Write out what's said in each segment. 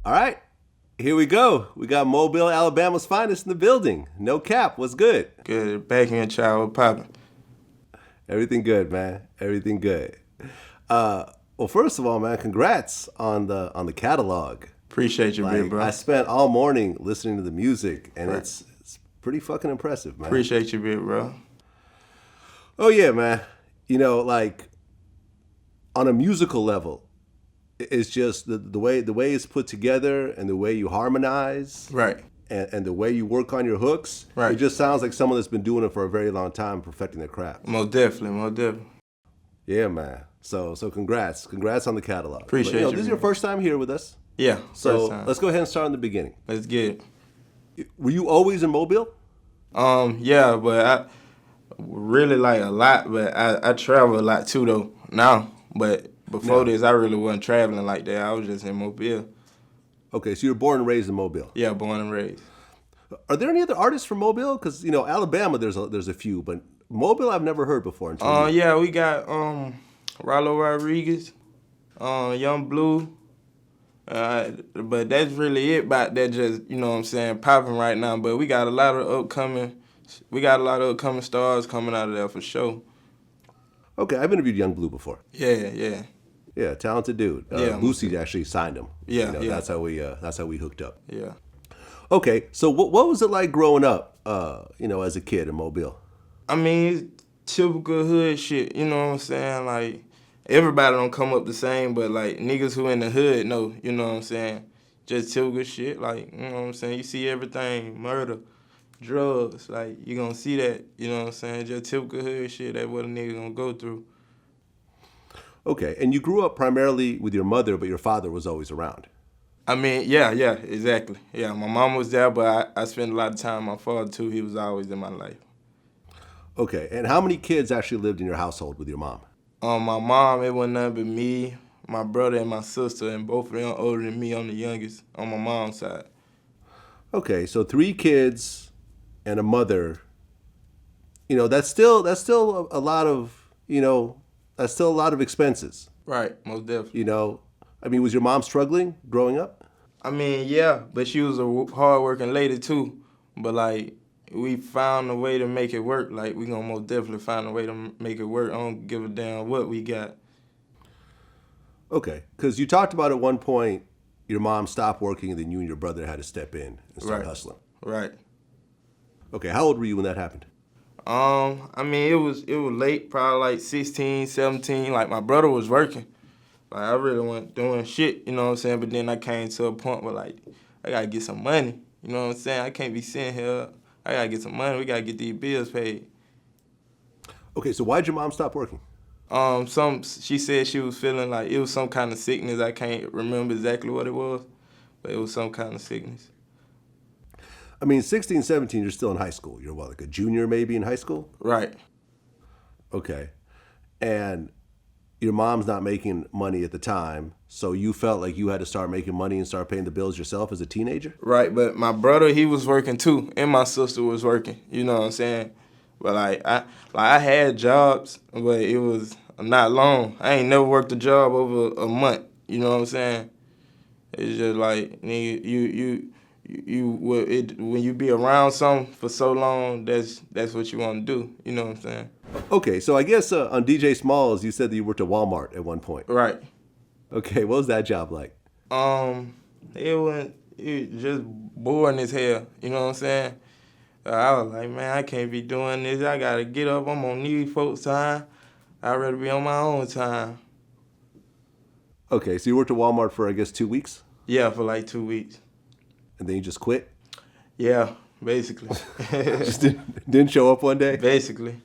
All right, here we go. We got Mobile, Alabama's finest in the building. No cap, what's good? Good. Back in child popping. Everything good, man. Everything good. Well, first of all, man, congrats on the catalog. Appreciate you, big bro. I spent all morning listening to the music, and it's pretty fucking impressive, man. Appreciate you, big bro. Oh yeah, man. You know, like on a musical level, it's just the way it's put together and the way you harmonize, Right. and the way you work on your hooks. Right. It just sounds like someone that's been doing it for a very long time, perfecting their craft. Most definitely. Yeah, man. So congrats on the catalog. Appreciate But, you, this is man. your first time here with us. Yeah. So first time. let's go ahead and start in the beginning. Let's get it. Were you always in Mobile? Yeah, but I really like a lot, but I travel a lot too though now. But before this, I really wasn't traveling like that. I was just in Mobile. Okay, so you were born and raised in Mobile. Yeah, born and raised. Are there any other artists from Mobile? Because Alabama, there's a few, but Mobile I've never heard before. Yeah, we got Rollo Rodriguez, Young Blue. But that's really it about that. Just popping right now. But we got a lot of upcoming stars coming out of there for sure. Okay, I've interviewed Young Blue before. Yeah, Talented dude. Boosie actually signed him. Yeah. That's how we hooked up. Yeah. Okay, so what was it like growing up? As a kid in Mobile. I mean, it's typical hood shit. You know what I'm saying? Like everybody don't come up the same, but like niggas who in the hood know. You know what I'm saying? Just typical shit. Like you know what I'm saying? You see everything, murder, drugs. Like you gonna see that. You know what I'm saying? Just typical hood shit. That's what a nigga gonna go through. Okay, and you grew up primarily with your mother, but your father was always around. I mean, yeah, exactly. Yeah, my mom was there, but I spent a lot of time with my father, too. He was always in my life. Okay, and how many kids actually lived in your household with your mom? My mom, it wasn't nothing but me, my brother, and my sister, and both of them older than me. I'm the youngest on my mom's side. Okay, so 3 kids and a mother. That's still a lot of, that's still a lot of expenses. Right, most definitely. Was your mom struggling growing up? I mean, yeah, but she was a hard-working lady, too. But, like, we found a way to make it work. Like, we gonna most definitely find a way to make it work. I don't give a damn what we got. Okay, because you talked about at one point your mom stopped working and then you and your brother had to step in and start hustling. Right. Okay, how old were you when that happened? I mean, it was late, probably like 16, 17. Like, my brother was working. Like, I really wasn't doing shit, you know what I'm saying? But then I came to a point where, like, I got to get some money, you know what I'm saying? I can't be sitting here. I got to get some money. We got to get these bills paid. Okay, so why'd your mom stop working? She said she was feeling like it was some kind of sickness. I can't remember exactly what it was, but it was some kind of sickness. 16, 17, you're still in high school. You're what, like a junior maybe in high school? Right. Okay. And your mom's not making money at the time, so you felt like you had to start making money and start paying the bills yourself as a teenager? Right, but my brother, he was working too, and my sister was working, you know what I'm saying? But I had jobs, but it was not long. I ain't never worked a job over a month, you know what I'm saying? It's just like, nigga, when you be around something for so long, that's what you want to do, you know what I'm saying? Okay, so I guess on DJ Smalls, you said that you worked at Walmart at one point. Right. Okay, what was that job like? It was just boring as hell, you know what I'm saying? I was like, man, I can't be doing this. I got to get up. I'm on these folks' time. I'd rather be on my own time. Okay, so you worked at Walmart for, I guess, 2 weeks? Yeah, for like 2 weeks. And then you just quit? Yeah, basically. Just didn't show up one day? Basically.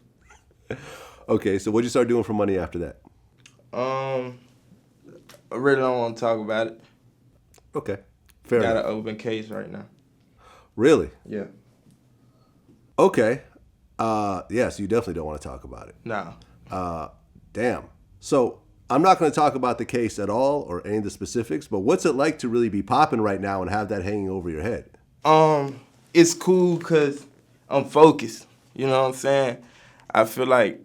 Okay, so what'd you start doing for money after that? I really don't want to talk about it. Okay, fair enough. Got an open case right now. Really? Yeah. Okay. So you definitely don't want to talk about it. No. Damn. So I'm not going to talk about the case at all or any of the specifics, but what's it like to really be popping right now and have that hanging over your head? It's cool because I'm focused. You know what I'm saying? I feel like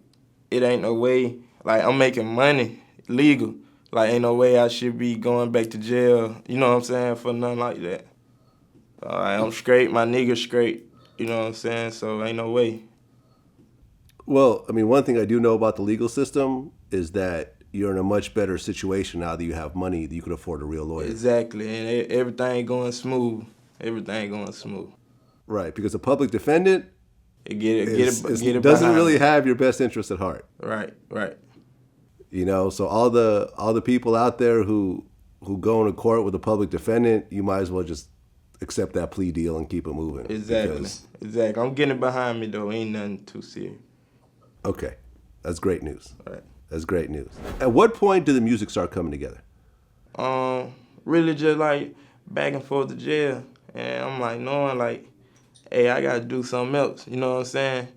it ain't no way. Like, I'm making money legal. Like, ain't no way I should be going back to jail, you know what I'm saying, for nothing like that. I'm straight, my nigga straight, you know what I'm saying, so ain't no way. Well, I mean, one thing I do know about the legal system is that you're in a much better situation now that you have money that you can afford a real lawyer. Exactly, and everything going smooth. Everything going smooth. Right, because a public defendant Get it doesn't behind. really have your best interest at heart. Right. You know, so all the people out there who go into court with a public defendant, you might as well just accept that plea deal and keep it moving. Exactly. I'm getting it behind me though. Ain't nothing too serious. Okay, that's great news. All right. That's great news. At what point did the music start coming together? Really just like back and forth to jail, and I'm like knowing like, hey, I gotta do something else. You know what I'm saying?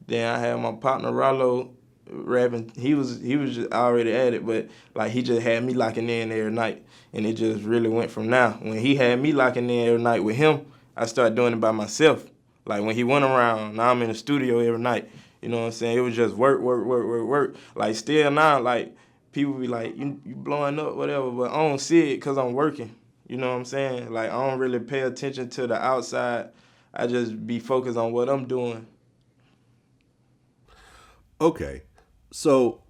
Then I had my partner Rollo rapping. He was just already at it, but like he just had me locking in every night, and it just really went from now. When he had me locking in every night with him, I started doing it by myself. Like when he went around, now I'm in the studio every night. You know what I'm saying? It was just work. Like still now, like people be like, you blowing up, whatever, but I don't see it because I'm working. You know what I'm saying? Like I don't really pay attention to the outside. I just be focused on what I'm doing. Okay, so,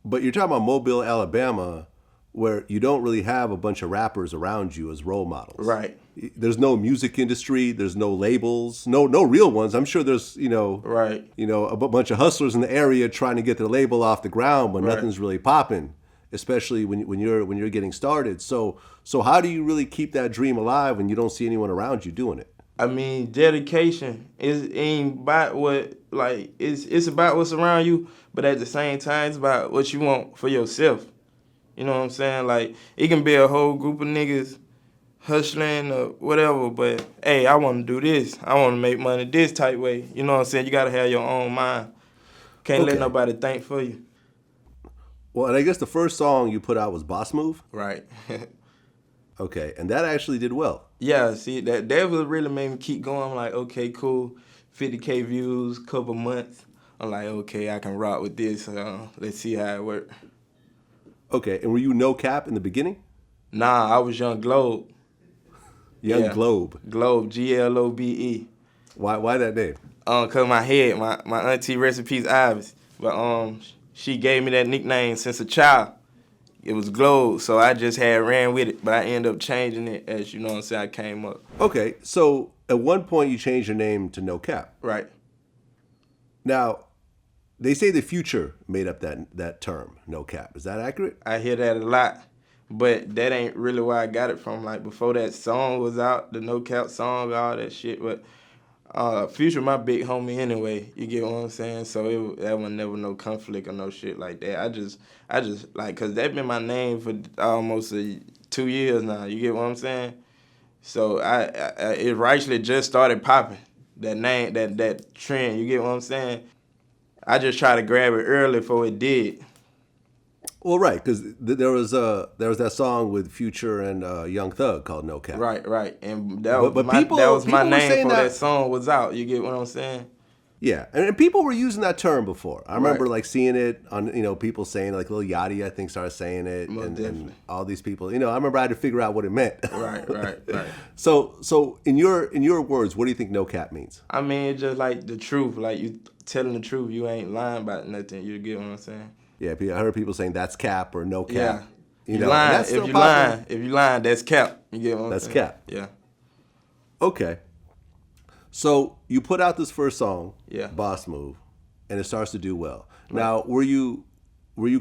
but you're talking about Mobile, Alabama, where you don't really have a bunch of rappers around you as role models. Right. There's no music industry. There's no labels. No real ones. I'm sure there's Right. A bunch of hustlers in the area trying to get their label off the ground, but Right. nothing's really popping, especially when you're getting started. So how do you really keep that dream alive when you don't see anyone around you doing it? I mean, dedication ain't about it's about what's around you, but at the same time, it's about what you want for yourself. You know what I'm saying? Like, it can be a whole group of niggas hustling or whatever, but hey, I want to do this. I want to make money this type way. You know what I'm saying? You got to have your own mind. Can't let nobody think for you. Well, and I guess the first song you put out was Boss Move. Right. Okay, and that actually did well. Yeah, see, that was really made me keep going. I'm like, okay, cool, 50K views, couple months. I'm like, okay, I can rock with this. Let's see how it works. Okay, and were you No Cap in the beginning? Nah, I was Young Globe. Young Globe. Globe, Globe. Why that name? Cause my auntie recipes Ives, but she gave me that nickname since a child. It was Globe, so I just had ran with it, but I ended up changing it as, you know what I'm saying, I came up. Okay, so at one point you changed your name to No Cap. Right. Now, they say the Future made up that term, No Cap. Is that accurate? I hear that a lot, but that ain't really where I got it from. Like, before that song was out, the No Cap song, all that shit, but Future my big homie anyway, you get what I'm saying? So that was never no conflict or no shit like that. I just like, cause that been my name for almost 2 years now, you get what I'm saying? So it rightly just started popping, that name, that trend, you get what I'm saying? I just tried to grab it early before it did. Well, right, because there was that song with Future and Young Thug called No Cap. Right, and that People was my were name saying before that song was out, you get what I'm saying? Yeah, and people were using that term before. I remember Right. like seeing it on, people saying, like Lil Yachty, I think, started saying it, Most and definitely. all these people. I remember I had to figure out what it meant. Right. So in your words, what do you think No Cap means? I mean, it's just like the truth. Like, you telling the truth. You ain't lying about nothing. You get what I'm saying? Yeah, I heard people saying that's cap or no Yeah. cap. You and lying. that's If still you popular. lying, that's cap. You get what I'm That's saying? cap. Yeah. Okay. So you put out this first song, Yeah. Boss Move, and it starts to do well. Now, were you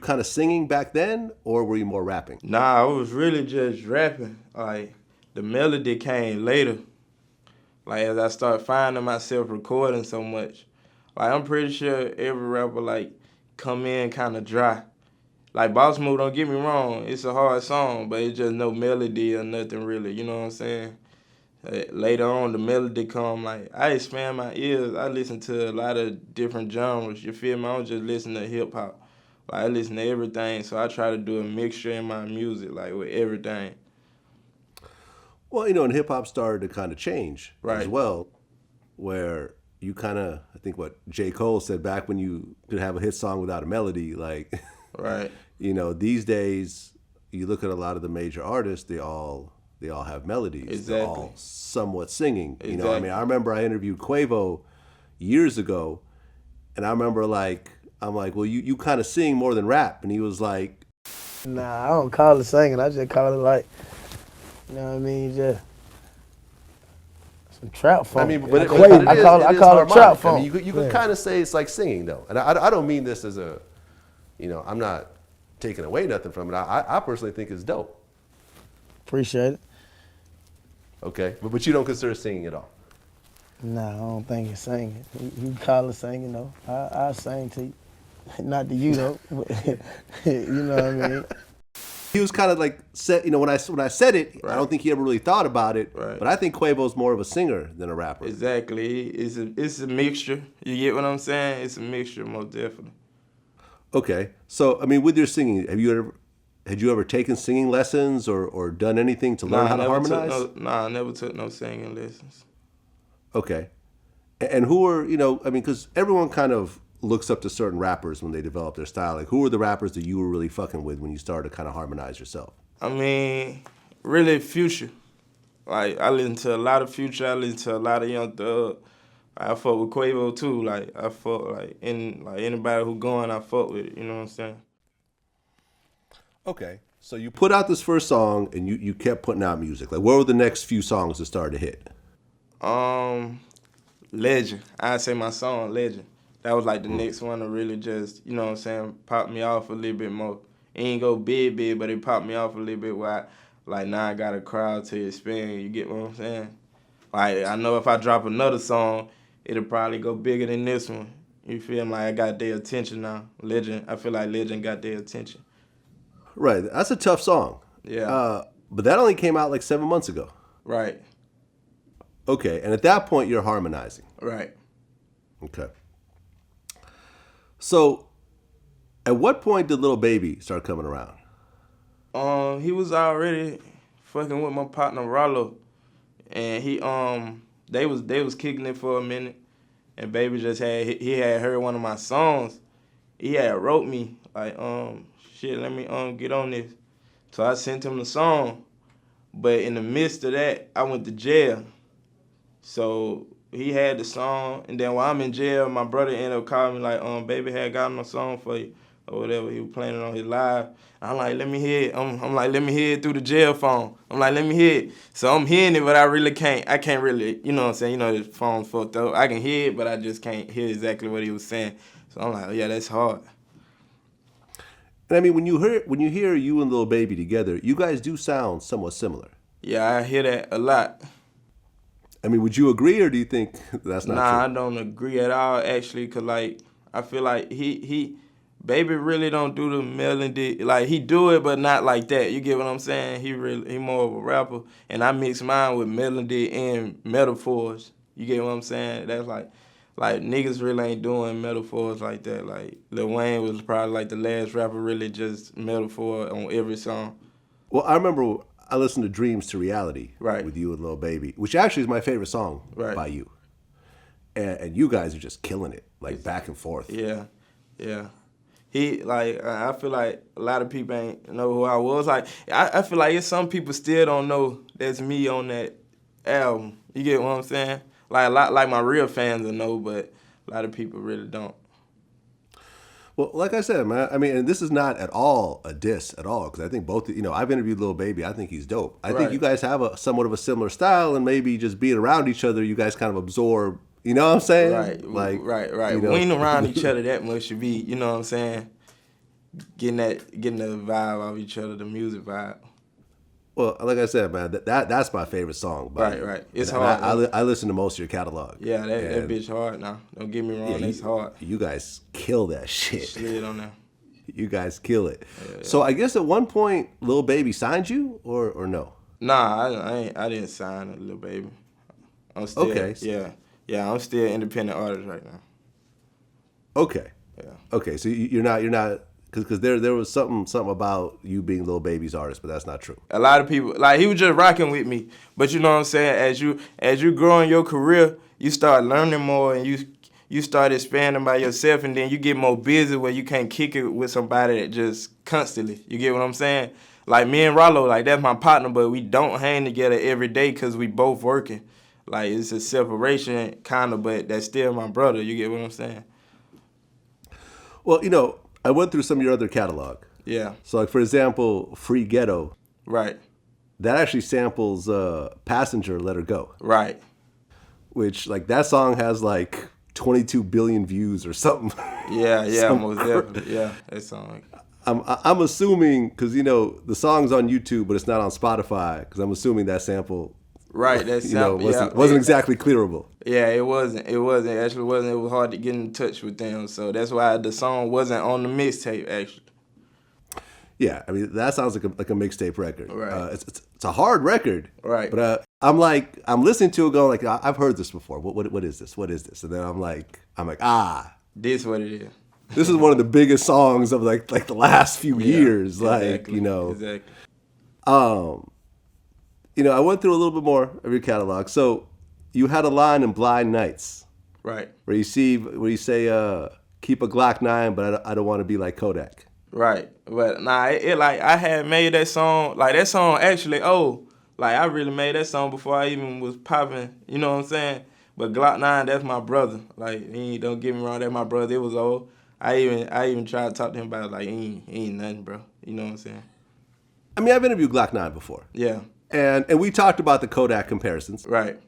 kind of singing back then, or were you more rapping? Nah, I was really just rapping. Like, the melody came later. Like, as I started finding myself recording so much. Like, I'm pretty sure every rapper, like, come in kind of dry. Like, Boss Move, don't get me wrong, it's a hard song, but it's just no melody or nothing really, you know what I'm saying? Later on, the melody come, like, I expand my ears. I listen to a lot of different genres, you feel me? I don't just listen to hip-hop. Like, I listen to everything, so I try to do a mixture in my music, like, with everything. Well, and hip-hop started to kind of change as Right. well, where you kind of, I think what J. Cole said back when you could have a hit song without a melody, like, Right. these days you look at a lot of the major artists, they all have melodies. Exactly. They're all somewhat singing. Exactly. You know, I mean, I remember I interviewed Quavo years ago, and I remember I'm like, well, you kind of sing more than rap, and he was like, Nah, I don't call it singing. I just call it like, you know what I mean, just some trap funk. I mean, but I call it trap funk. I mean, you can kind of say it's like singing though, and I don't mean this as a, you know, I'm not taking away nothing from it. I personally think it's dope. Appreciate it. Okay, but you don't consider singing at all. Nah, I don't think it's singing. You can call it singing though. I sing to you, not to you though. You know what I mean. He was kind of like said, you know, when I said it, Right. I don't think he ever really thought about it. Right. But I think Quavo's more of a singer than a rapper. Exactly. It's a mixture. You get what I'm saying? It's a mixture, most definitely. Okay, so I mean, with your singing, had you ever taken singing lessons or done anything to learn how to harmonize? I never took no singing lessons. Okay, and who are, you know, I mean, because everyone kind of looks up to certain rappers when they develop their style. Like, who were the rappers that you were really fucking with when you started to kind of harmonize yourself? I mean, really Future. Like, I listen to a lot of Future. I listen to a lot of Young Thug. I fuck with Quavo too. Like, I fuck like anybody who going, I fuck with it. You know what I'm saying? Okay, so you put out this first song and you kept putting out music. Like, what were the next few songs that started to hit? Legend. I'd say my song Legend. That was like the next one to really just, you know what I'm saying, pop me off a little bit more. It ain't go big, but it popped me off a little bit where now I got a crowd to expand. You get what I'm saying? Like, I know if I drop another song, it'll probably go bigger than this one. You feel me? Like, I got their attention now. Legend, I feel like Legend got their attention. Right, that's a tough song. Yeah. But that only came out like 7 months ago. Right. Okay, and at that point, you're harmonizing. Right. Okay. So, at what point did Lil Baby start coming around? He was already fucking with my partner Rollo, and they was kicking it for a minute, and Baby just had heard one of my songs. He had wrote me like shit, let me get on this. So I sent him the song, but in the midst of that, I went to jail. So he had the song, and then while I'm in jail, my brother ended up calling me like, Baby had gotten a song for you, or whatever. He was playing it on his live. I'm like, let me hear it. I'm like, let me hear it through the jail phone. I'm like, let me hear it. So I'm hearing it, but I can't really, you know what I'm saying? You know, this phone's fucked up. I can hear it, but I just can't hear exactly what he was saying. So I'm like, oh, yeah, that's hard. And I mean, when you hear you and Lil Baby together, you guys do sound somewhat similar. Yeah, I hear that a lot. I mean, would you agree, or do you think that's not true? Nah, I don't agree at all, actually, because, like, I feel like Baby really don't do the melody. Like, he do it, but not like that. You get what I'm saying? He more of a rapper, and I mix mine with melody and metaphors. You get what I'm saying? That's like niggas really ain't doing metaphors like that. Like, Lil Wayne was probably like the last rapper really just metaphor on every song. Well, I remember I listened to Dreams to Reality Right. with you and Lil Baby, which actually is my favorite song by you. And you guys are just killing it, like back and forth. Yeah, yeah. I feel like a lot of people ain't know who I was. Like, I feel like some people still don't know that's me on that album. You get what I'm saying? Like, like my real fans will know, but a lot of people really don't. Well, like I said, man, I mean, and this is not at all a diss at all, because I think both, you know, I've interviewed Lil Baby. I think he's dope. I think you guys have somewhat of a similar style, and maybe just being around each other, you guys kind of absorb. You know what I'm saying? Right, like, right. You know. We ain't around each other that much to be, you know what I'm saying? Getting the vibe of each other, the music vibe. Well, like I said, man, that's my favorite song. Right. It's and hard. I listen to most of your catalog. Yeah, that bitch hard now. Don't get me wrong, it's hard. You guys kill that shit. Slid on there. You guys kill it. Yeah. So I guess at one point, Lil Baby signed you, or no? Nah, I didn't sign a Lil Baby. I'm still, okay. Yeah, I'm still independent artist right now. Okay. Yeah. Okay, so you're not because there was something about you being Lil Baby's artist, but that's not true. A lot of people, like, he was just rocking with me, but you know what I'm saying, as you grow in your career, you start learning more, and you start expanding by yourself, and then you get more busy where you can't kick it with somebody that just constantly. You get what I'm saying? Like me and Rollo, like that's my partner, but we don't hang together every day because we both working. Like it's a separation kind of, but that's still my brother. You get what I'm saying? Well, you know, I went through some of your other catalog. Yeah. So, like for example, Free Ghetto. Right. That actually samples Passenger, Let Her Go. Right. Which, like, that song has like 22 billion views or something. Yeah, most definitely. Yeah, that song. I'm assuming, because, you know, the song's on YouTube, but it's not on Spotify, because I'm assuming that sample, right, that sample, wasn't exactly clearable. Yeah, it wasn't. It actually wasn't. It was hard to get in touch with them, so that's why the song wasn't on the mixtape, actually. Yeah, I mean, that sounds like a mixtape record. Right. It's a hard record. Right. But I'm listening to it going like, I've heard this before. What is this? What is this? And then I'm like, this what it is. This is one of the biggest songs of like the last few years. Exactly, like, you know. Exactly. You know, I went through a little bit more of your catalog. So you had a line in Blind Nights. Right. Where you say, keep a Glock 9, but I don't want to be like Kodak. Right, but nah, it like I had made that song, like that song actually like I really made that song before I even was popping, you know what I'm saying? But Glock 9, that's my brother. Like, don't get me wrong, that's my brother. It was old. I even tried to talk to him about it, like, he ain't nothing, bro. You know what I'm saying? I mean, I've interviewed Glock 9 before. Yeah. And we talked about the Kodak comparisons. Right.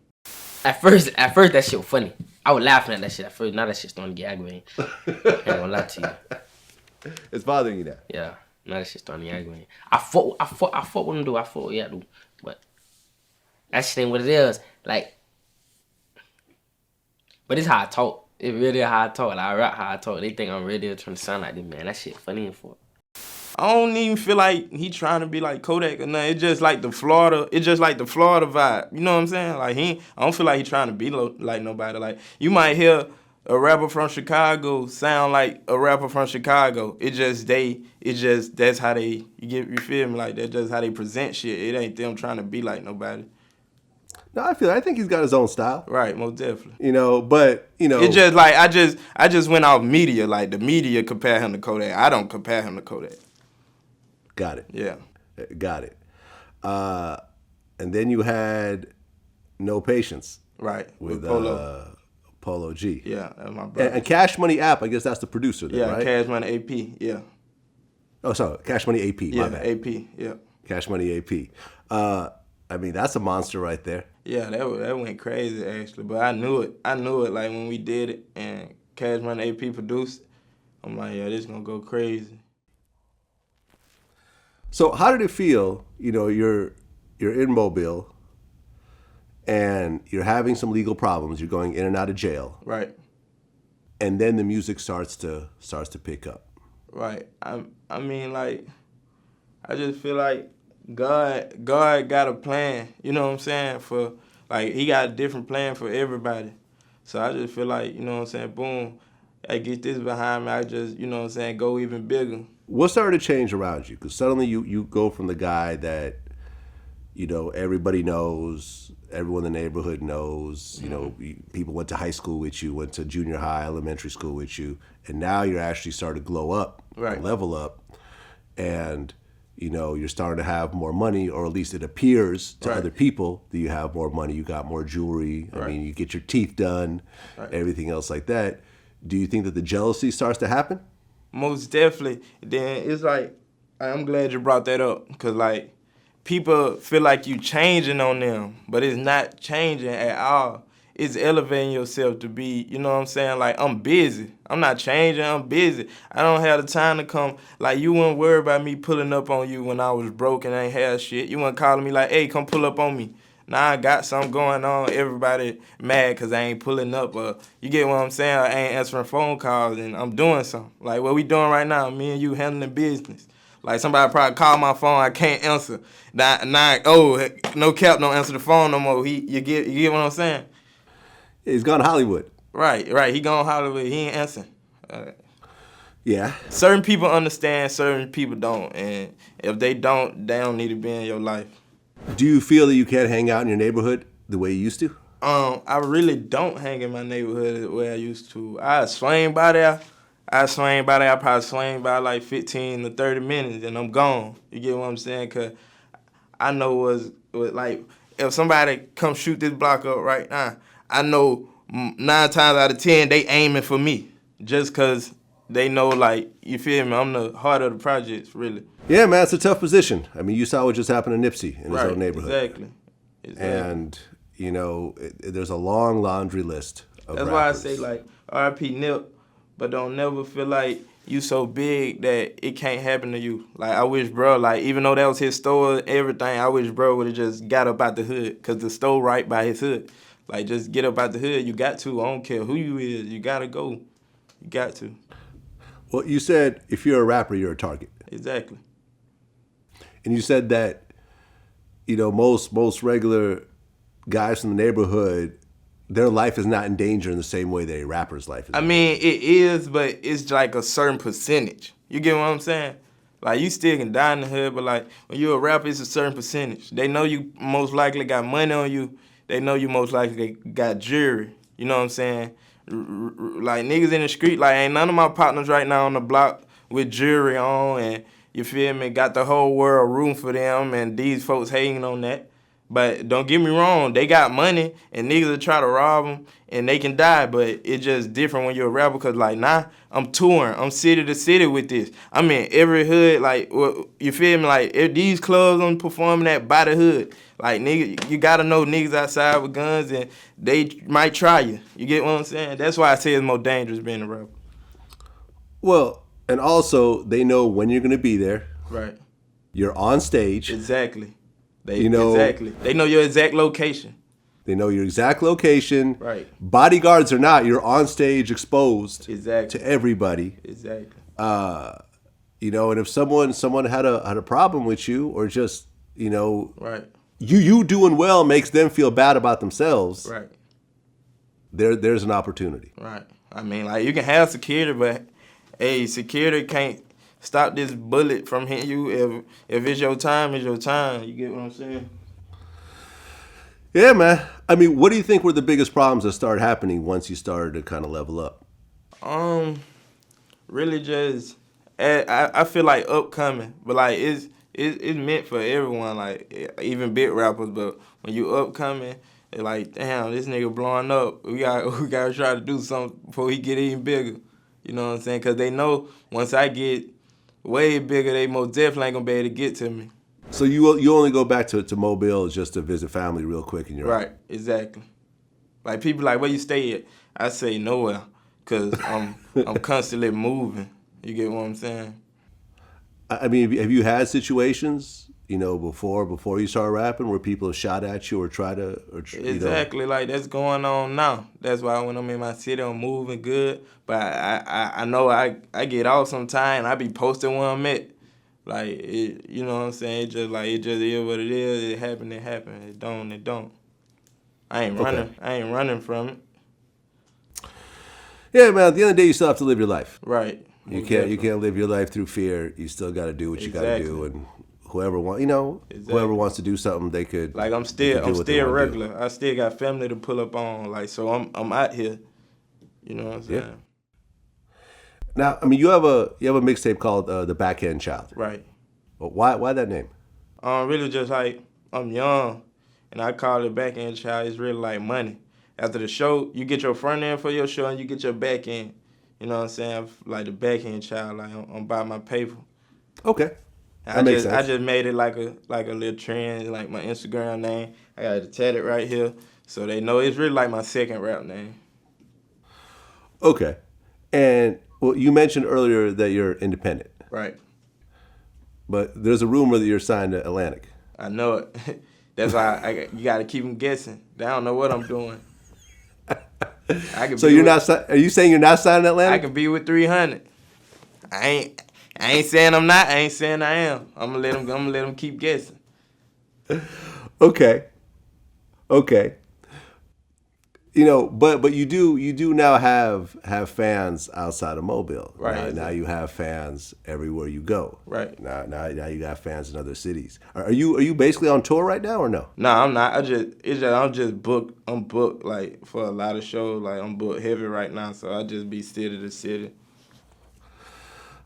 At first that shit was funny. I was laughing at that shit at first. Now that shit's starting to get aggravating. I ain't gonna lie to you. It's bothering you now. Yeah, now that shit's starting to get aggravating. I fought with him, dude. I fought, yeah, dude. But that shit ain't what it is. Like, but it's how I talk. It really how I talk. Like, I rap how I talk. They think I'm really trying to sound like this, man. That shit funny and for. I don't even feel like he trying to be like Kodak or nothing. It's just like the Florida vibe. You know what I'm saying? Like I don't feel like he trying to be like nobody. Like you might hear a rapper from Chicago sound like a rapper from Chicago. That's how they you feel me? Like that's just how they present shit. It ain't them trying to be like nobody. No, I think he's got his own style. Right, most definitely. You know, but you know, it's just like I just went off media. Like the media compare him to Kodak. I don't compare him to Kodak. Got it. Yeah. Got it. And then you had No Patience. Right. With Polo G. Yeah, that's my brother. And Cash Money App, I guess that's the producer there, right? Cash Money AP, yeah. Oh, sorry, Cash Money AP, my bad. AP, yeah. Cash Money AP. I mean, that's a monster right there. Yeah, that went crazy, actually. But I knew it. Like, when we did it and Cash Money AP produced, I'm like, yeah, this gonna go crazy. So how did it feel, you know, you're in Mobile and you're having some legal problems, you're going in and out of jail. Right. And then the music starts to pick up. Right. I mean, like, I just feel like God got a plan, you know what I'm saying, for, like, he got a different plan for everybody. So I just feel like, you know what I'm saying, boom, I get this behind me, I just, you know what I'm saying, go even bigger. What started to change around you? Because suddenly you go from the guy that, you know, everybody knows, everyone in the neighborhood knows, you know, people went to high school with you, went to junior high, elementary school with you, and now you're actually starting to glow up, right, level up, and, you know, you're starting to have more money, or at least it appears to other people that you have more money, you got more jewelry, I mean, you get your teeth done, everything else like that. Do you think that the jealousy starts to happen? Most definitely. Then it's like, I'm glad you brought that up, because, like, people feel like you changing on them, but it's not changing at all. It's elevating yourself to be, you know what I'm saying? Like, I'm busy. I'm not changing, I'm busy. I don't have the time to come. Like, you wouldn't worry about me pulling up on you when I was broke and ain't had shit. You weren't calling me like, hey, come pull up on me. Now I got something going on. Everybody mad because I ain't pulling up. You get what I'm saying? I ain't answering phone calls and I'm doing something. Like what we doing right now, me and you handling business. Like somebody probably call my phone, I can't answer. No cap, don't answer the phone no more. You get what I'm saying? He's gone to Hollywood. Right. He gone to Hollywood. He ain't answering. Yeah. Certain people understand, certain people don't. And if they don't need to be in your life. Do you feel that you can't hang out in your neighborhood the way you used to? I really don't hang in my neighborhood the way I used to. I swing by there. I probably swing by like 15 to 30 minutes, and I'm gone. You get what I'm saying? Cause I know what like if somebody come shoot this block up right now, I know 9 times out of 10 they aiming for me, just cause they know, like, you feel me? I'm the heart of the projects, really. Yeah, man, it's a tough position. I mean, you saw what just happened to Nipsey in his own neighborhood. Exactly. And, you know, there's a long laundry list of That's rappers. why I say, like, R.I.P. Nip, but don't never feel like you so big that it can't happen to you. Like, I wish, bro, like, even though that was his store and everything, I wish bro would have just got up out the hood, because the store right by his hood. Like, just get up out the hood. You got to. I don't care who you is. You got to go. You got to. Well, you said if you're a rapper, you're a target. Exactly. And you said that, you know, most regular guys from the neighborhood, their life is not in danger in the same way that a rapper's life is. I mean, it is, but it's like a certain percentage. You get what I'm saying? Like, you still can die in the hood, but like, when you're a rapper, it's a certain percentage. They know you most likely got money on you. They know you most likely got jewelry. You know what I'm saying? Like, niggas in the street, like, ain't none of my partners right now on the block with jewelry on, and you feel me, got the whole world room for them, and these folks hating on that. But don't get me wrong, they got money, and niggas will try to rob them, and they can die, but it's just different when you're a rapper, because, like, I'm touring. I'm city to city with this. I'm in every hood, like, you feel me? Like, if these clubs I'm performing at by the hood, like, nigga, you gotta know niggas outside with guns, and they might try you. You get what I'm saying? That's why I say it's more dangerous being a rapper. Well, and also, they know when you're going to be there. Right. You're on stage. Exactly. Exactly. They know your exact location. They know your exact location. Right. Bodyguards or not, you're on stage exposed to everybody. Exactly. You know, and if someone had a problem with you, or just, you know, right, you doing well makes them feel bad about themselves. Right. There's an opportunity. Right. I mean, like, you can have security, but hey, security can't stop this bullet from hitting you. If it's your time, it's your time. You get what I'm saying? Yeah, man. I mean, what do you think were the biggest problems that started happening once you started to kind of level up? Really just, I feel like upcoming, but like it's meant for everyone, like even big rappers. But when you upcoming, it's like, damn, this nigga blowing up. We gotta try to do something before he get even bigger. You know what I'm saying? Because they know once I get way bigger, they most definitely ain't gonna be able to get to me. So you only go back to Mobile just to visit family real quick, and you're right. Exactly. Like, people like, where you stay at? I say nowhere, cause I'm constantly moving. You get what I'm saying? I mean, have you had situations, you know, before you started rapping, where people have shot at you or try to, exactly, like, that's going on now. That's why when I'm in my city, I'm moving good. But I know I get off sometime, and I be posting where I'm at. Like, you know what I'm saying? It just is what it is. It happen. It don't. I ain't running. Okay. I ain't running from it. Yeah, man. At the end of the day, you still have to live your life. Right. You can't live your life through fear. You still got to do what you got to do, and whoever wants to do something, they could. Like, I'm still regular. I still got family to pull up on. Like, so I'm out here. You know what I'm saying? Yeah. Now, I mean, you have a mixtape called The Backhand Child. Right. But why that name? Really just like, I'm young, and I call it Backhand Child. It's really like money. After the show, you get your front end for your show, and you get your back end. You know what I'm saying? I'm like the backhand child. Like, I'm by my paper. Okay. That makes sense. I just made it like a little trend, like my Instagram name. I got it tatted right here, so they know it's really like my second rap name. Okay. And, well, you mentioned earlier that you're independent. Right. But there's a rumor that you're signed to Atlantic. I know it. That's why you got to keep them guessing. They don't know what I'm doing. So are you saying you're not signed to Atlantic? I can be with 300. I ain't saying I'm not. I ain't saying I am. I'm gonna let them keep guessing. but you do now have fans outside of Mobile. Right. Now, Exactly. now you have fans everywhere you go. Right. Now you got fans in other cities. Are you basically on tour right now or no? Nah, I'm not. I'm just booked. I'm booked like for a lot of shows. Like I'm booked heavy right now, so I just be city to city.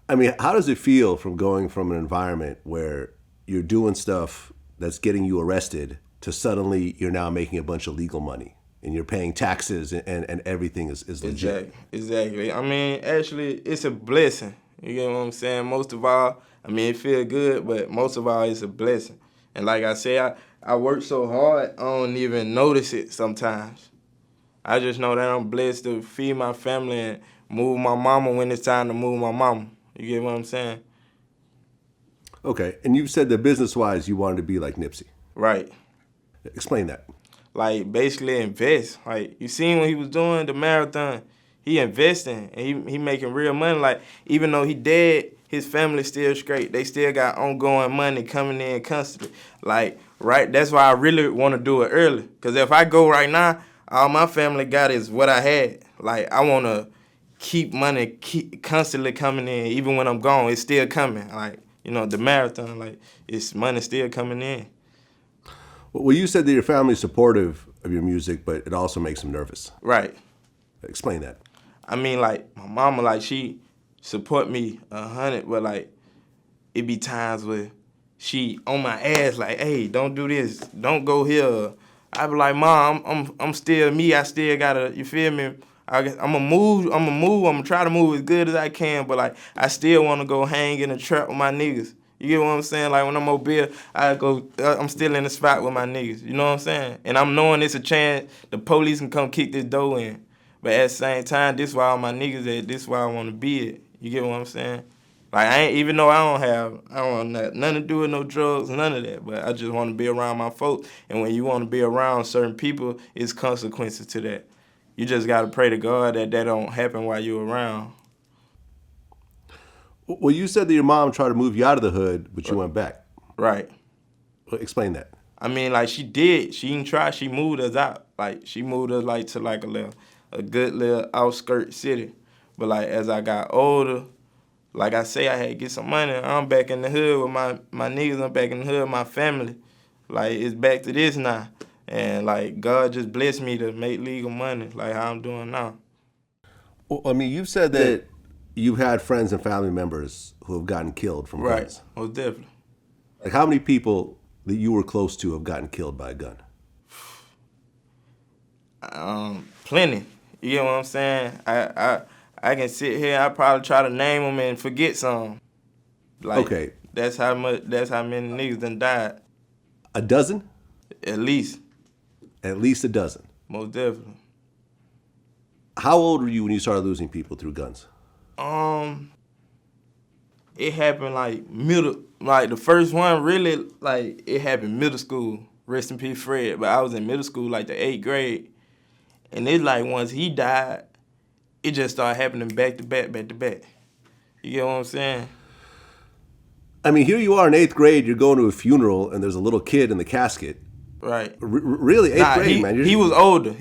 I mean, how does it feel from going from an environment where you're doing stuff that's getting you arrested to suddenly you're now making a bunch of legal money and you're paying taxes and everything is legit? Exactly. I mean, actually, it's a blessing. You get what I'm saying? Most of all, I mean, it feel good, but most of all, it's a blessing. And like I say, I work so hard, I don't even notice it sometimes. I just know that I'm blessed to feed my family and move my mama when it's time to move my mama. You get what I'm saying? Okay, and you said that business-wise you wanted to be like Nipsey. Right. Explain that. Like basically invest. Like you seen what he was doing, the marathon, he investing and he making real money. Like even though he dead, his family still straight. They still got ongoing money coming in constantly. Like right, that's why I really want to do it early. Cause if I go right now, all my family got is what I had. Like I want to keep money constantly coming in, even when I'm gone, it's still coming. Like the marathon, like it's money still coming in. Well, you said that your family's supportive of your music, but it also makes them nervous. Right. Explain that. I mean, like, my mama, like, she support me 100, but, like, it be times where she on my ass, like, hey, don't do this, don't go here. I be like, Mom, I'm still me, I still gotta, you feel me? I'm gonna try to move as good as I can, but, like, I still wanna go hang in the trap with my niggas. You get what I'm saying? Like when I'm mobile, I'm still in the spot with my niggas. You know what I'm saying? And I'm knowing it's a chance the police can come kick this door in. But at the same time, this why all my niggas at. This why I want to be it. You get what I'm saying? Like I ain't, even though I don't want nothing to do with no drugs, none of that. But I just want to be around my folks. And when you want to be around certain people, it's consequences to that. You just gotta pray to God that don't happen while you're around. Well, you said that your mom tried to move you out of the hood, but you went back. Right. Explain that. I mean, like she did. She didn't try. She moved us out. Like she moved us like to like a good little outskirt city. But like as I got older, like I say, I had to get some money. I'm back in the hood with my niggas. I'm back in the hood with my family. Like it's back to this now. And like God just blessed me to make legal money, like how I'm doing now. Well, I mean, you've said that you've had friends and family members who have gotten killed from guns. Right, most definitely. Like how many people that you were close to have gotten killed by a gun? Plenty. You get what I'm saying? I can sit here. I probably try to name them and forget some. Like, okay. That's how many niggas done died. A dozen? At least. At least a dozen. Most definitely. How old were you when you started losing people through guns? It happened like the first one really, like it happened middle school. Rest in peace, Fred. But I was in middle school, like the 8th grade. And it's like once he died, it just started happening back to back. You get what I'm saying? I mean, here you are in 8th grade, you're going to a funeral, and there's a little kid in the casket. Right. Really, 8th grade, man. He was older.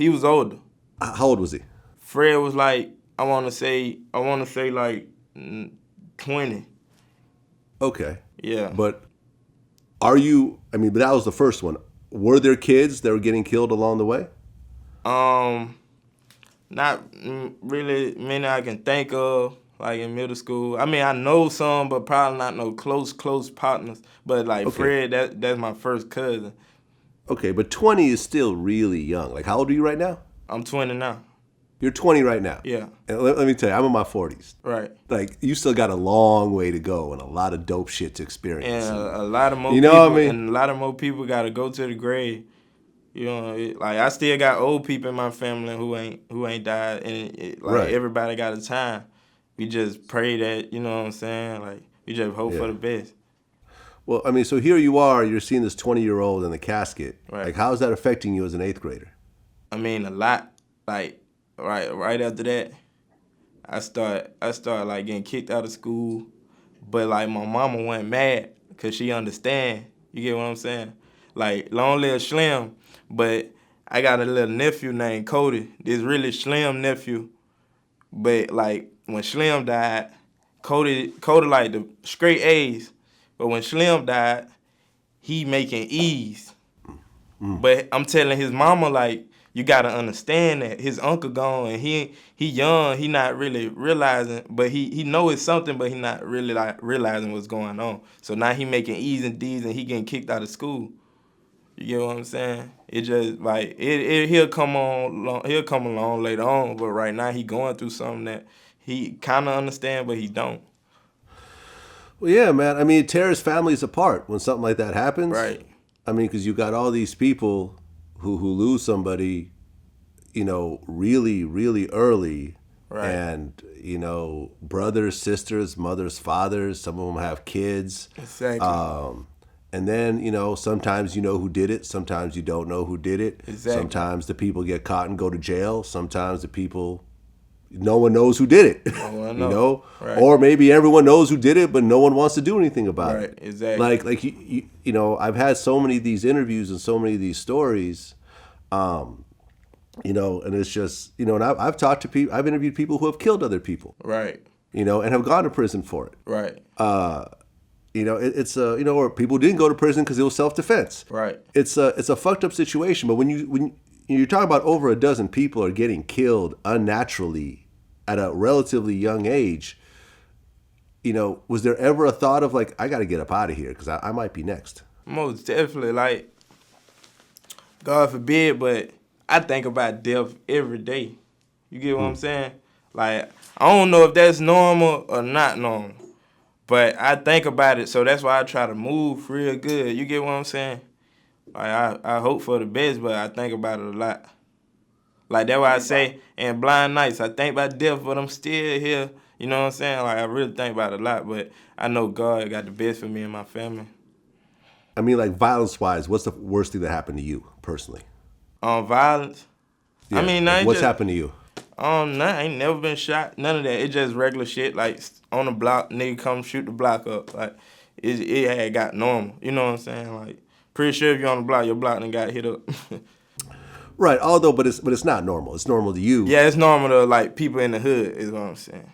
How old was he? Fred was like, I want to say like 20. Okay. Yeah. But but that was the first one. Were there kids that were getting killed along the way? Not really many I can think of, like in middle school. I mean, I know some, but probably not no close partners. But like Okay. Fred, that's my first cousin. Okay, but 20 is still really young. Like, how old are you right now? I'm 20 now. You're 20 right now. Yeah. And let me tell you, I'm in my 40s. Right. Like, you still got a long way to go and a lot of dope shit to experience. And a lot of more you know people, what I mean? and a lot of more people got to go to the grave. You know, like I still got old people in my family who ain't died, and Right. everybody got a time. We just pray that, you know what I'm saying? Like we just hope for the best. Well, I mean, so here you are, you're seeing this 20-year-old in the casket. Right. Like, how is that affecting you as an 8th grader? I mean, a lot. Like right after that, I start like getting kicked out of school, but like my mama went mad because she understand. You get what I'm saying? Like long live Slim, but I got a little nephew named Cody. This really slim nephew. But like when Slim died, Cody like the straight A's. But when Slim died, he making E's. But I'm telling his mama, like, you gotta understand that his uncle gone and he young, he not really realizing, but he know it's something, but he not really like realizing what's going on. So now he making E's and D's and he getting kicked out of school. You get what I'm saying? It just like he'll come along later on, but right now he going through something that he kind of understand, but he don't. Well, yeah, man. I mean, it tears families apart when something like that happens. Right. I mean, because you got all these people who lose somebody, you know, really, really early. Right. And, you know, brothers, sisters, mothers, fathers, some of them have kids. Exactly. And then, you know, sometimes you know who did it. Sometimes you don't know who did it. Exactly. Sometimes the people get caught and go to jail. Sometimes the people, no one knows who did it. No one you knows. know? Right. Or maybe everyone knows who did it, but no one wants to do anything about Right, it. exactly. Like you know, I've had so many of these interviews and so many of these stories, you know, and it's just, you know, and I've talked to people, I've interviewed people who have killed other people. Right. You know, and have gone to prison for it. Right. You know, it's you know, or people didn't go to prison because it was self-defense. Right. It's a fucked up situation. But when you're talking about over a dozen people are getting killed unnaturally at a relatively young age, you know, was there ever a thought of like, I got to get up out of here because I might be next? Most definitely. Like, God forbid, but I think about death every day. You get what I'm saying? Like, I don't know if that's normal or not normal. But I think about it, so that's why I try to move real good. You get what I'm saying? Like I hope for the best, but I think about it a lot. Like that's why I say in blind nights, I think about death, but I'm still here. You know what I'm saying? Like I really think about it a lot, but I know God got the best for me and my family. I mean, like violence-wise, what's the worst thing that happened to you personally? Violence. Yeah, I mean, like, what's happened to you? Nah, I ain't never been shot. None of that. It's just regular shit. Like on the block, nigga come shoot the block up. Like it had got normal. You know what I'm saying? Like pretty sure if you're on the block, your block done got hit up. Right. Although, but it's not normal. It's normal to you. Yeah, it's normal to like people in the hood. Is what I'm saying.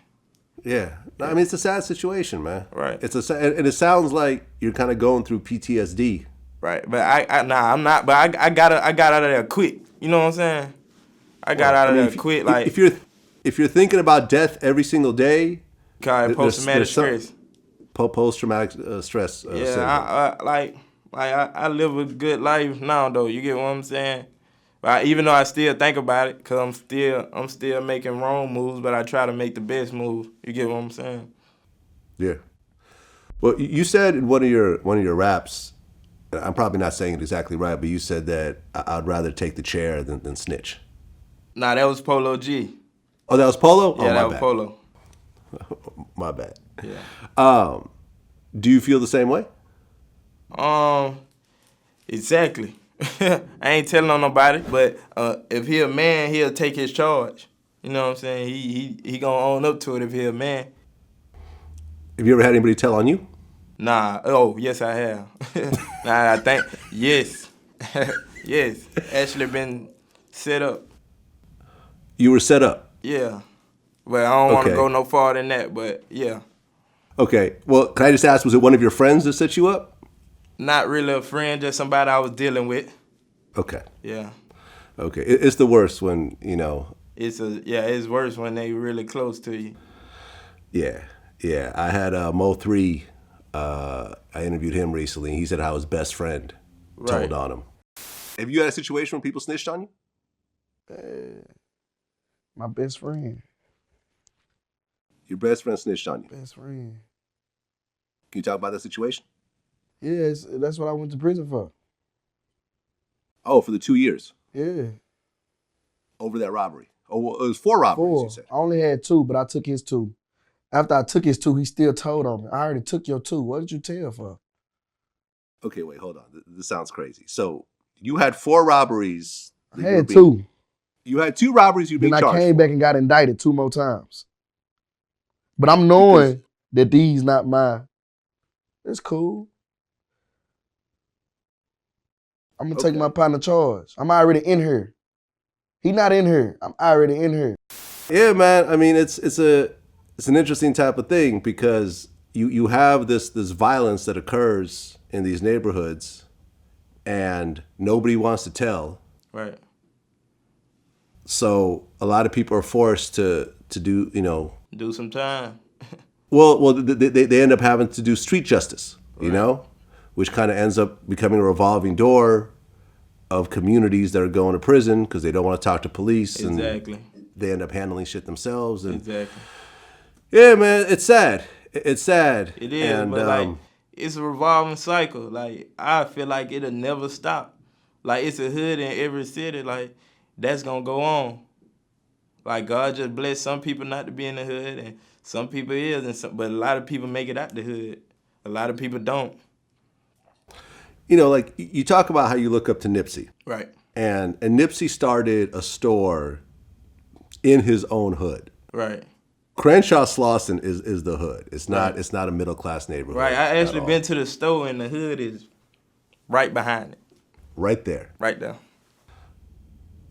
Yeah. I mean, it's a sad situation, man. Right. And it sounds like you're kind of going through PTSD. Right. But I'm not. But I got out of there quick. You know what I'm saying? I got out of there quick. Like if you're thinking about death every single day, post-traumatic stress. Post-traumatic stress. Yeah, I live a good life now though. You get what I'm saying? But even though I still think about it, cause I'm still making wrong moves, but I try to make the best move. You get what I'm saying? Yeah. Well, you said in one of your raps, I'm probably not saying it exactly right, but you said that I'd rather take the chair than snitch. Nah, that was Polo G. Oh, that was Polo? Yeah, that my was bad. Polo. My bad. Yeah. Do you feel the same way? Exactly. I ain't telling on nobody, but if he a man, he'll take his charge. You know what I'm saying? He gonna own up to it if he a man. Have you ever had anybody tell on you? Nah. Oh, yes, I have. Nah, I think yes, yes. Actually, been set up. You were set up. Yeah, but I don't want to Okay. go no farther than that. But yeah, Okay. Well, can I just ask, was it one of your friends that set you up? not really a friend, just somebody I was dealing with. Okay. Yeah, Okay. It's the worst when, you know. it's worse when they really close to you. Yeah. Yeah. I had Mo 3. I interviewed him recently. He said how his best friend told on him. Have you had a situation when people snitched on you? My best friend. Your best friend snitched on you. Best friend. Can you talk about that situation? Yeah, that's what I went to prison for. Oh, for the 2 years Yeah. over that robbery. Oh, well, it was 4 robberies, 4. you said. I only had 2, but I took his 2. After I took his 2, he still told on me. I already took your 2. What did you tell for? Okay, wait, hold on. This sounds crazy. So you had 4 robberies. I had 2. You had 2 robberies you've been Then I charged came for. back and got indicted 2 more times. But I'm knowing that these not mine. It's cool. I'm gonna take my partner charge. I'm already in here. He not in here. I'm already in here. Yeah, man. I mean, it's an interesting type of thing because you have this violence that occurs in these neighborhoods, and nobody wants to tell. Right. So a lot of people are forced to do, Do some time. well, they end up having to do street justice, which kind of ends up becoming a revolving door of communities that are going to prison because they don't want to talk to police. Exactly. And they end up handling shit themselves. And exactly. Yeah, man, it's sad. It's sad. It is, and, but like it's a revolving cycle. Like I feel like it'll never stop. Like it's a hood in every city. Like that's gonna go on. Like God just blessed some people not to be in the hood, and some people is, but a lot of people make it out the hood. A lot of people don't. Like you talk about how you look up to Nipsey, right? And Nipsey started a store in his own hood, right? Crenshaw Slauson is the hood. It's not a middle class neighborhood. Right. I actually been to the store, and the hood is right behind it. Right there. Right there.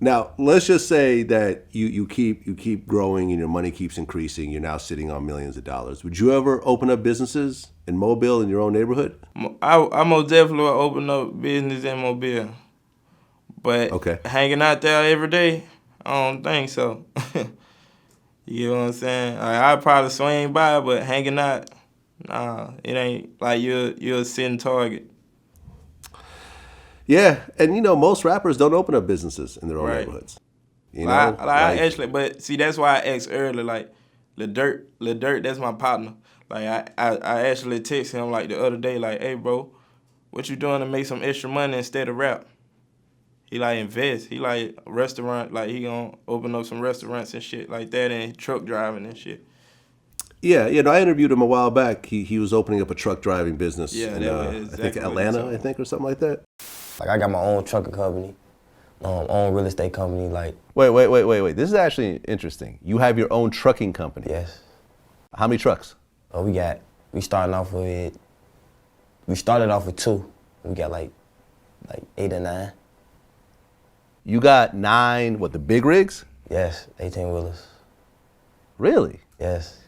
Now, let's just say that you keep growing and your money keeps increasing. You're now sitting on millions of dollars. Would you ever open up businesses in Mobile in your own neighborhood? I most definitely will open up business in Mobile. But hanging out there every day, I don't think so. You know what I'm saying? I'd probably swing by, but hanging out, nah, it ain't like you're a sitting target. Yeah, and most rappers don't open up businesses in their own neighborhoods. I actually, but see, that's why I asked earlier, like, Lil Dirt, that's my partner. Like, I actually text him, like, the other day, like, hey, bro, what you doing to make some extra money instead of rap? He, like, invest. He, like, restaurant, like, he gonna open up some restaurants and shit like that and truck driving and shit. Yeah, I interviewed him a while back. He was opening up a truck driving business in, exactly I think, Atlanta, or something like that. Like, I got my own trucking company, own real estate company, like. Wait. This is actually interesting. You have your own trucking company? Yes. How many trucks? We started off with 2. We got like 8 or 9. You got 9, the big rigs? Yes, 18-wheelers. Really? Yes.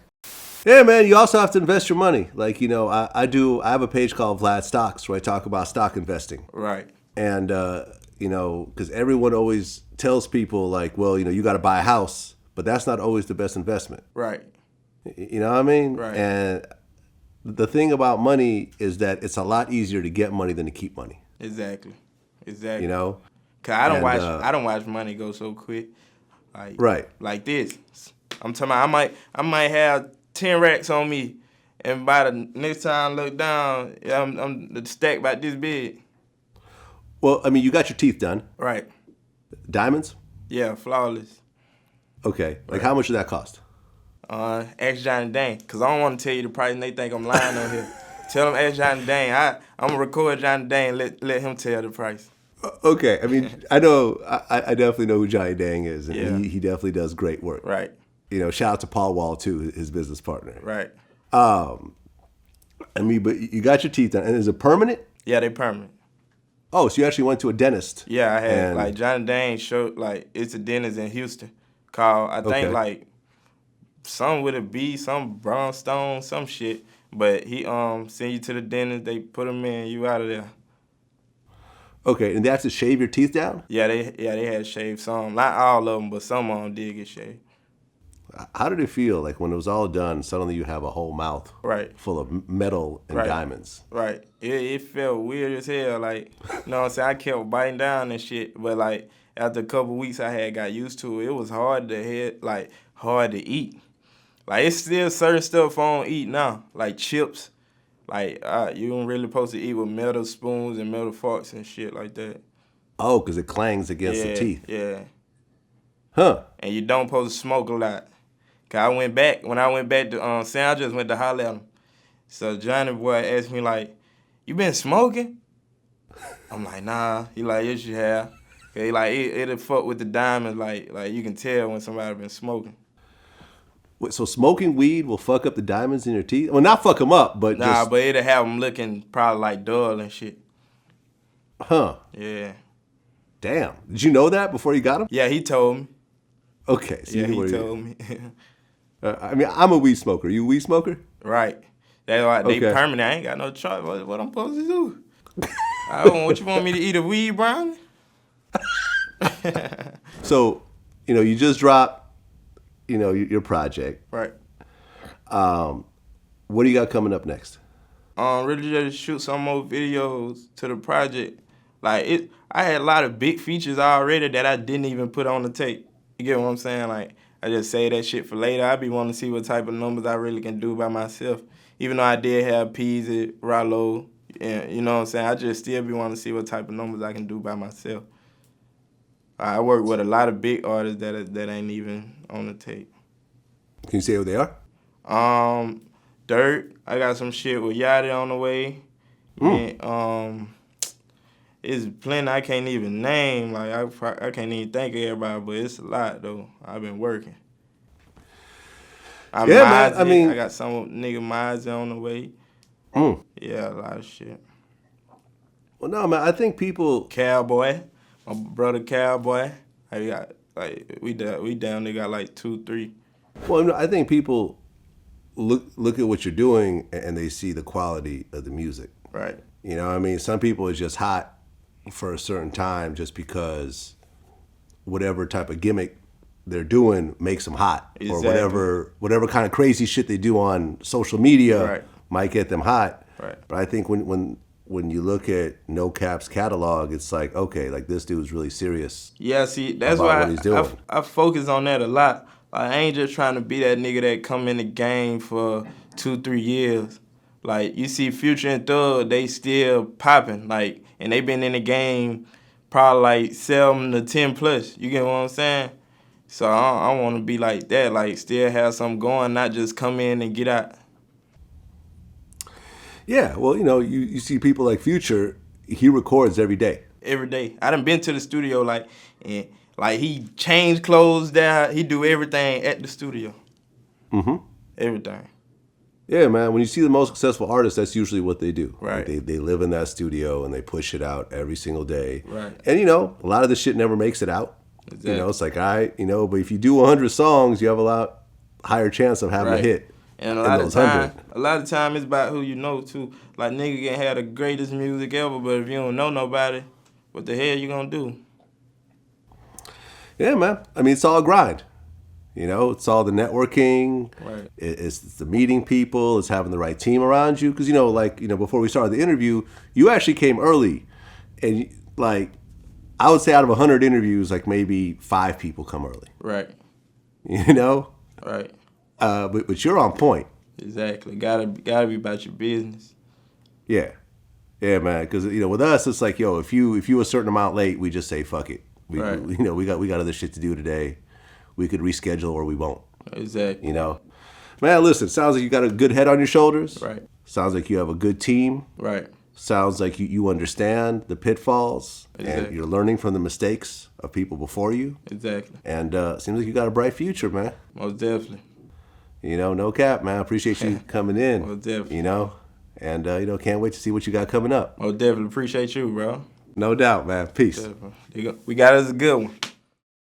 Yeah, man, you also have to invest your money. Like, I have a page called Vlad Stocks where I talk about stock investing. Right. And, because everyone always tells people, like, well, you got to buy a house, but that's not always the best investment. Right. You know what I mean? Right. And the thing about money is that it's a lot easier to get money than to keep money. Exactly. Cause I don't watch money go so quick. Like this. I'm talking about I might have 10 racks on me, and by the next time I look down, I'm the stack about this big. Well, I mean, you got your teeth done. Right. Diamonds? Yeah, flawless. Okay. Like how much did that cost? Ask Johnny Dang, because I don't want to tell you the price and they think I'm lying on here. Tell them ask Johnny Dang. I'm going to record Johnny Dang and let him tell the price. Okay. I mean, I know, I definitely know who Johnny Dang is, and he definitely does great work. Right. Shout out to Paul Wall, too, his business partner. Right. I mean, but you got your teeth done, and is it permanent? Yeah, they permanent. Oh, so you actually went to a dentist? Yeah, I had, like, Johnny Dang showed, like, it's a dentist in Houston called, I think, like, some with a B, some brownstone, some shit. But he send you to the dentist, they put them in, you out of there. Okay, and they have to shave your teeth down? Yeah, they had shaved some. Not all of them, but some of them did get shaved. How did it feel, like, when it was all done, suddenly you have a whole mouth full of metal and diamonds? Right. It felt weird as hell, like, you know what I'm saying? I kept biting down and shit, but, like, after a couple weeks I had got used to it. It was hard to eat. Like, it's still certain stuff I don't eat now, like chips. Like, you don't really supposed to eat with metal spoons and metal forks and shit like that. Oh, because it clangs against the teeth. Yeah. Huh. And you don't supposed to smoke a lot. Cause when I went back to San, I just went to holler at him. So Johnny boy asked me like, "You been smoking?" I'm like, "Nah." He like, "Yes, you have." Cause like it'll fuck with the diamonds. Like you can tell when somebody been smoking. Wait, so smoking weed will fuck up the diamonds in your teeth? Well, not fuck them up, but but it'll have them looking probably like dull and shit. Huh. Yeah. Damn. Did you know that before you got him? Yeah, he told me. Okay. So Yeah, you knew he where told me. I mean, I'm a weed smoker. You a weed smoker? Right. That's why they Okay. permanent. I ain't got no choice. What I'm supposed to do? I don't. What you want me to eat a weed brownie? So, you just dropped, your project. Right. What do you got coming up next? Really just shoot some more videos to the project. Like I had a lot of big features already that I didn't even put on the tape. You get what I'm saying? Like I just say that shit for later. I be wanting to see what type of numbers I really can do by myself. Even though I did have Peasy, Rollo, and you know what I'm saying? I just still be wanting to see what type of numbers I can do by myself. I work with a lot of big artists that ain't even on the tape. Can you say who they are? Dirt. I got some shit with Yachty on the way. And, it's plenty I can't even name. Like I can't even think of everybody, but it's a lot though. I've been working. Yeah, man. I mean, I got some nigga Mozzie on the way. Yeah, a lot of shit. Well, no, man. I think people. Cowboy, my brother Cowboy. I got we down. They got like 2, 3. Well, no, I think people look at what you're doing and they see the quality of the music. Right. You know, I mean, some people is just hot for a certain time just because whatever type of gimmick they're doing makes them hot. Exactly. Or whatever kind of crazy shit they do on social media might get them hot. Right. But I think when you look at No Cap's catalog, it's like, okay, like this dude's really serious. Yeah, see, that's about why what he's doing. I focus on that a lot. Like, I ain't just trying to be that nigga that come in the game for 2, 3 years. Like, you see Future and Thug, they still popping. Like, and they been in the game probably like 7 to 10 plus. You get what I'm saying? So I want to be like that, like still have something going, not just come in and get out. Yeah, well, you see people like Future, he records every day. Every day. I done been to the studio, and he changed clothes there. He do everything at the studio. Mm-hmm. Everything. Yeah, man. When you see the most successful artists, that's usually what they do. Right. Like they live in that studio and they push it out every single day. Right. And a lot of the shit never makes it out. Exactly. It's like but if you do 100 songs, you have a lot higher chance of having a hit. And a lot of time it's about who you know too. Like nigga can have the greatest music ever, but if you don't know nobody, what the hell you gonna do? Yeah, man. I mean, it's all grind. It's all the networking. Right. It's the meeting people. It's having the right team around you. Because before we started the interview, you actually came early, and I would say out of 100 interviews, like maybe 5 people come early. Right. Right. But you're on point. Exactly. Gotta be about your business. Yeah. Yeah, man. Because with us, it's like, if you a certain amount late, we just say fuck it. We got other shit to do today. We could reschedule or we won't. Exactly. Man, listen. Sounds like you got a good head on your shoulders. Right. Sounds like you have a good team. Right. Sounds like you understand the pitfalls. Exactly. And you're learning from the mistakes of people before you. Exactly. And seems like you got a bright future, man. Most definitely. No cap, man. I appreciate you coming in. Most definitely. And can't wait to see what you got coming up. Most definitely appreciate you, bro. No doubt, man. Peace. Definitely. We got us a good one.